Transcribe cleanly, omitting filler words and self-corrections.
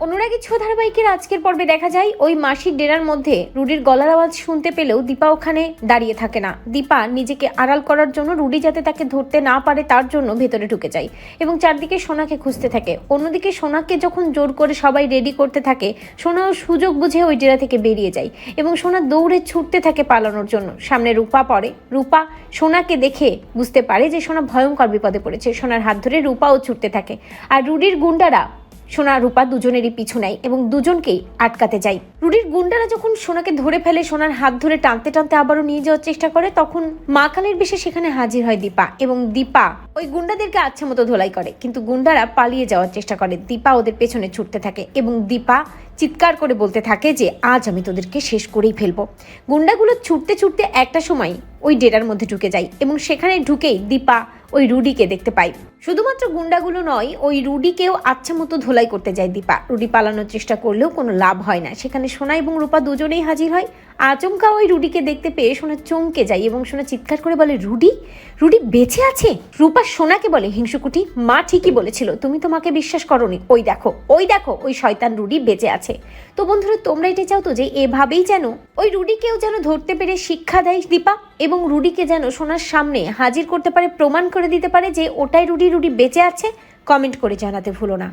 অনুরাগী ছো ধারাবাহিকের আজকের পর্বে দেখা যায় ওই মাসির ডেরার মধ্যে রুডির গলার আওয়াজ শুনতে পেলেও দীপা ওখানে দাঁড়িয়ে থাকে না। দীপা নিজেকে আড়াল করার জন্য রুডি যাতে তাকে ধরতে না পারে তার জন্য ভেতরে ঢুকে যায় এবং চারদিকে সোনাকে খুঁজতে থাকে। অন্যদিকে সোনাকে যখন জোর করে সবাই রেডি করতে থাকে, সোনাও সুযোগ বুঝে ওই ডেরা থেকে বেরিয়ে যায় এবং সোনা দৌড়ে ছুটতে থাকে পালানোর জন্য। সামনে রূপা পড়ে। রূপা সোনাকে দেখে বুঝতে পারে যে সোনা ভয়ঙ্কর বিপদে পড়েছে। সোনার হাত ধরে রূপাও ছুটতে থাকে আর রুডির গুন্ডারা সোনা রূপা দুজনেরই পিছু নেয় এবং দুজনকেই আটকাতে যায়। রুডির গুন্ডারা যখন সোনাকে ধরে ফেলে, সোনার হাত ধরে টানতে টানতে আবারও নিয়ে যাওয়ার চেষ্টা করে, তখন মা কালীর বেশে সেখানে হাজির হয় দীপা এবং দীপা ওই গুন্ডাদেরকে আচ্ছা মতো ধোলাই করে, কিন্তু গুন্ডারা পালিয়ে যাওয়ার চেষ্টা করে। দীপা ওদের পেছনে ছুটতে থাকে এবং দীপা চিৎকার করে বলতে থাকে যে আজ আমি তোদেরকে শেষ করেই ফেলবো। গুন্ডাগুলো ছুটতে ছুটতে একটা সময় ওই ডেরার মধ্যে ঢুকে যায় এবং সেখানে ঢুকেই দীপা ওই রুডিকে দেখতে পাই। শুধুমাত্র গুন্ডাগুলো নয়, ওই রুডিকেও আচ্ছা মতো ধোলাই করতে যায় দীপা। রুডি পালানোর চেষ্টা করলেও কোনো লাভ হয় না। সেখানে সোনা এবং রূপা দুজনেই হাজির হয়। আচমকা ওই রুডিকে দেখতে পেয়ে সোনা চমকে যায় এবং সোনা চিৎকার করে বলে, রুডি রুডি বেঁচে আছে? রূপা সোনাকে বলে, হিংসুকুটি, মা ঠিকই বলেছিল, তুমি তো মাকে বিশ্বাস করোনি। ওই দেখো ওই শয়তান রুডি বেঁচে আছে। তো বন্ধুরা, তোমরা এটা চাও তো যে এভাবেই যেন ওই রুডিকেও যেন ধরতে পেরে শিক্ষা দেয় দীপা এবং রুডিকে যেন সোনার সামনে হাজির করতে পারে, প্রমাণ করে দিতে পারে যে ওটাই রুডি বেঁচে আছে? কমেন্ট করে জানাতে ভুলো না।